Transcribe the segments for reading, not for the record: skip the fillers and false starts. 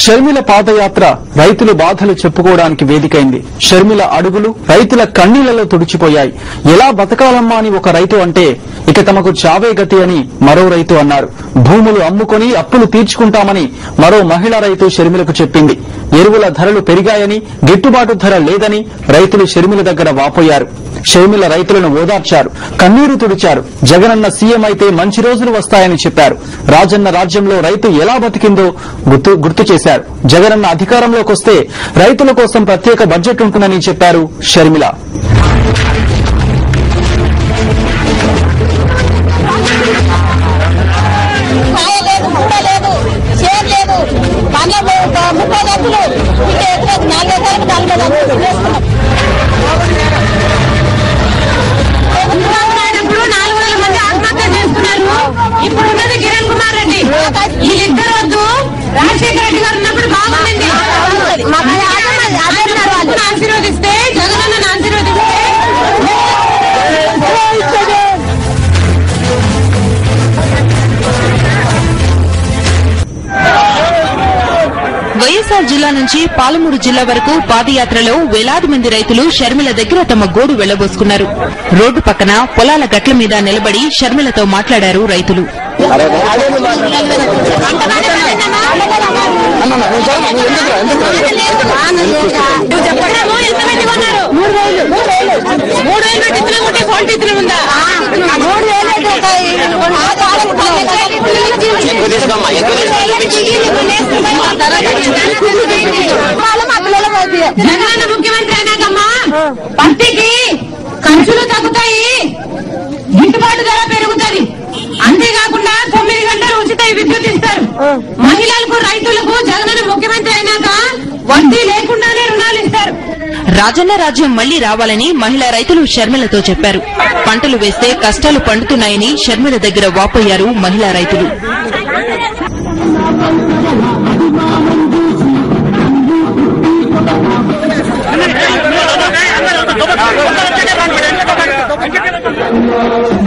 షర్మిల పాదయాత్ర రైతుల బాధలు చెప్పుకోవడానికి వేదికైంది. షర్మిల అడుగులు రైతుల కన్నీళ్లలో తుడిచిపోయాయి. ఎలా బతకాలమ్మా అని ఒక రైతు అంటే ఇక తమకు చావే గతి అని మరో రైతు అన్నారు. భూములు అమ్ముకొని అప్పులు తీర్చుకుంటామని మరో మహిళా రైతు షర్మిలకు చెప్పింది. ఎరువుల ధరలు పెరిగాయని, గిట్టుబాటు ధర లేదని రైతులు షర్మిల దగ్గర వాపోయారు. షర్మిల రైతులను ఓదార్చారు, కన్నీరు తుడిచారు. జగనన్న సీఎం అయితే మంచి రోజులు వస్తాయని చెప్పారు. రాజన్న రాజ్యంలో రైతు ఎలా బతికిందో గుర్తు చేశారు. జగనన్న అధికారంలోకి వస్తే రైతుల కోసం ప్రత్యేక బడ్జెట్ ఉంటుందని చెప్పారు షర్మిల. ఇప్పుడున్నది కిరణ్ కుమార్ రెడ్డి, వీళ్ళిద్దరు వద్దు. రాజశేఖర రెడ్డి గారు ఉన్నప్పుడు బాగుంది. ఆశీర్వదిస్తే జగనన్న ఆశీర్వదిస్తే వైఎస్ఆర్ జిల్లా నుంచి పాలమూరు జిల్లా వరకు పాదయాత్రలో వేలాది మంది రైతులు షర్మిల దగ్గర తమ గోడు వెళ్లబోసుకున్నారు. రోడ్డు పక్కన పొలాల గట్ల మీద నిలబడి షర్మిలతో మాట్లాడారు రైతులు. జగనన్న ముఖ్యమంత్రి అయినాకమ్మా పత్తికి ఖర్చులు తగ్గుతాయి, గిట్టుబాటు ధర పెరుగుతుంది. అంతేకాకుండా 9 గంటలు ఉచిత విద్యుత్ ఇస్తారు. మహిళలకు, రైతులకు జగనన్న ముఖ్యమంత్రి అయినాక వడ్డీ లేకుండానే రుణాలు ఇస్తారు. రాజన్న రాజ్యం మళ్లీ రావాలని మహిళా రైతులు షర్మిలతో చెప్పారు. పంటలు వేస్తే కష్టాలు పండుతున్నాయని షర్మిల దగ్గర వాపోయారు మహిళా రైతులు.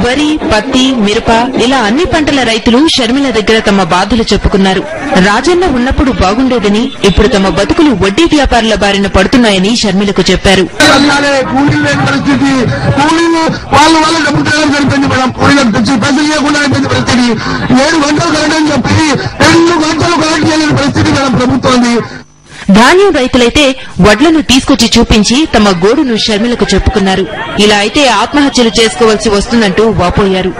వరి, పత్తి, మిరప ఇలా అన్ని పంటల రైతులు షర్మిల దగ్గర తమ బాధలు చెప్పుకున్నారు. రాజన్న ఉన్నప్పుడు బాగుండేదని, ఇప్పుడు తమ బతుకులు వడ్డీ వ్యాపారుల బారిన పడుతున్నాయని షర్మిలకు చెప్పారు. ధాన్యం రైతులైతే వడ్లను తీసుకొచ్చి చూపించి తమ గోడును షర్మిలకు చెప్పుకున్నారు. ఇలా అయితే ఆత్మహత్యలు చేసుకోవాల్సి వస్తుందంటూ వాపోయారు.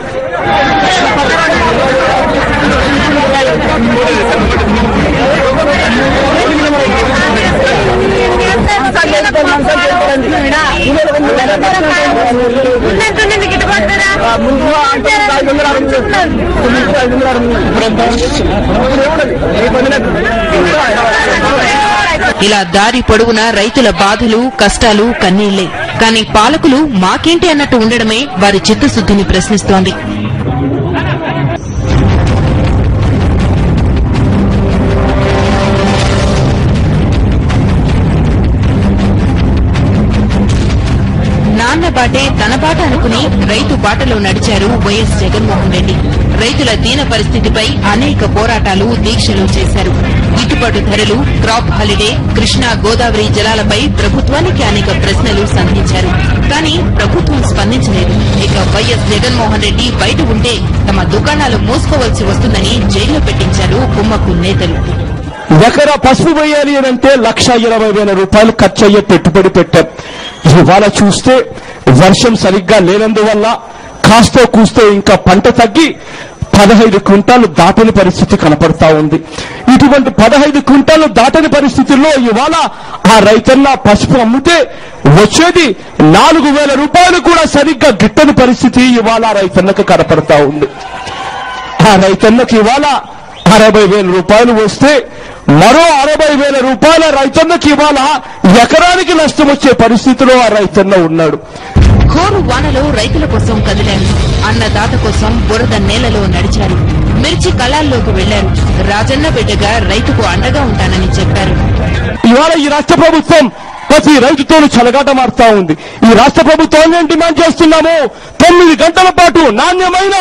ఇలా దారి పొడవునా రైతుల బాధలు, కష్టాలు, కన్నీళ్లే. కానీ పాలకులు మాకేంటి అన్నట్టు ఉండడమే వారి చిత్తశుద్ధిని ప్రశ్నిస్తోంది. నాన్న బాటే తన బాట అనుకుని రైతు బాటలో నడిచారు వైఎస్ జగన్మోహన్ రెడ్డి. రైతుల దీన పరిస్థితిపై అనేక పోరాటాలు, దీక్షలు చేశారు. గిట్టుబాటు ధరలు, క్రాప్ హాలిడే, కృష్ణా గోదావరి జలాలపై ప్రభుత్వానికి అనేక ప్రశ్నలు సంధించారు. కానీ ప్రభుత్వం స్పందించలేదు. ఇక వైఎస్ జగన్మోహన్ రెడ్డి బయట ఉంటే తమ దుకాణాలు మూసుకోవాల్సి వస్తుందని జైల్లో పెట్టించారు కుమ్మక్కు నేతలు. ఎకరా పసుపు వేయాలి అంటే 1,20,000 రూపాయలు ఖర్చయ్యే పెట్టుబడి పెట్టారు. ఇవాళ చూస్తే వర్షం సరిగ్గా లేనందువల్ల కాస్తో కూస్తో ఇంకా పంట తగ్గి 15 క్వింటాలు దాటని పరిస్థితి కనపడతా ఉంది. ఇటువంటి 15 క్వింటాలు దాటని పరిస్థితుల్లో ఇవాళ ఆ రైతన్న పసుపు అమ్మితే వచ్చేది 4,000 రూపాయలు కూడా సరిగ్గా గిట్టని పరిస్థితి ఇవాళ రైతన్నకు కనపడతా ఉంది. ఆ రైతన్నకు ఇవాళ 60,000 రూపాయలు వస్తే మరో 60,000 రూపాయల రైతన్నకి ఇవాళ ఎకరానికి నష్టం వచ్చే పరిస్థితిలో ఆ రైతన్న ఉన్నాడు. హోరు వానలో రైతుల కోసం కదిలారు. అన్నదాత కోసం బురద నేలలో నడిచారు. మిర్చి కళాల్లోకి వెళ్లారు. రాజన్న బిడ్డగా రైతుకు అండగా ఉంటానని చెప్పారు. ఇవాళ ఈ రాష్ట్ర ప్రభుత్వం ప్రతి రైతుతోనూ చెలగాటమాడుతా ఉంది. ఈ రాష్ట్ర ప్రభుత్వాన్ని ఏం డిమాండ్ చేస్తున్నాము? 9 గంటల పాటు నాణ్యమైన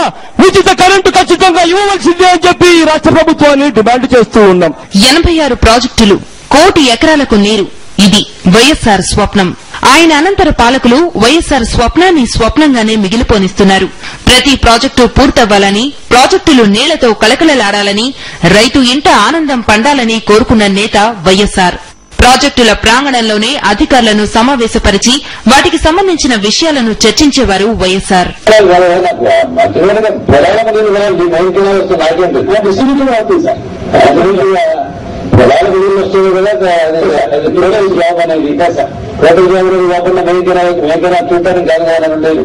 ఉచిత కరెంటు ఖచ్చితంగా ఇవ్వవలసిందే అని చెప్పి ఈ రాష్ట్ర ప్రభుత్వాన్ని డిమాండ్ చేస్తూ ఉన్నాం. 86 ప్రాజెక్టులు, 1 కోటి ఎకరాలకు నీరు, ఇది వైఎస్సార్ స్వప్నం. ఆయన అనంతర పాలకులు వైఎస్సార్ స్వప్నాన్ని స్వప్నంగానే మిగిలిపోనిస్తున్నారు. ప్రతి ప్రాజెక్టు పూర్తవ్వాలని, ప్రాజెక్టులు నీళ్లతో కలకలలాడాలని, రైతు ఇంట ఆనందం పండాలని కోరుకున్న నేత వైఎస్సార్. ప్రాజెక్టుల ప్రాంగణంలోనే అధికారులను సమావేశపరిచి వాటికి సంబంధించిన విషయాలను చర్చించేవారు వైఎస్సార్. పొలాలకు నీళ్ళు వస్తుంది కదా, జాబ్ అనేది హోటల్ జాబ్ కాకుండా మేకైనా చూడటానికి కాదు కదా ఉండేది.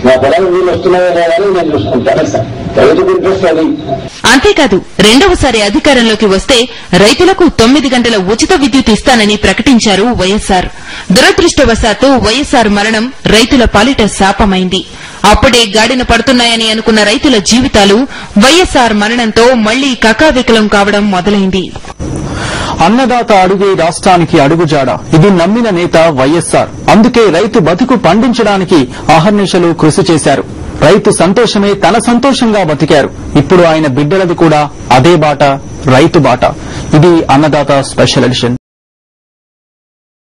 మా పొలాలకు నీళ్ళు వస్తున్నాయో లేదా అని నేను చూసుకుంటాను సార్. రైతుకు ఇంట్రెస్ట్ అది. అంతేకాదు, రెండవసారి అధికారంలోకి వస్తే రైతులకు 9 గంటల ఉచిత విద్యుత్ ఇస్తానని ప్రకటించారు వైఎస్సార్. దురదృష్టవశాత్తు వైఎస్సార్ మరణం రైతుల పాలిట శాపమైంది. అప్పుడే గాడిన పడుతున్నాయని అనుకున్న రైతుల జీవితాలు వైఎస్సార్ మరణంతో మళ్లీ కకావికలం కావడం మొదలైంది. అన్నదాత అడుగే రాష్ట్రానికి అడుగుజాడ, ఇది నమ్మిన నేత వైఎస్సార్. అందుకే రైతు బతుకు పండించడానికి అహర్నిశలు కృషి చేశారు. రైతు సంతోషమే తన సంతోషంగా బతికారు. ఇప్పుడు ఆయన బిడ్డలది కూడా అదే బాట, రైతు బాట. ఇది అన్నదాత స్పెషల్ ఎడిషన్.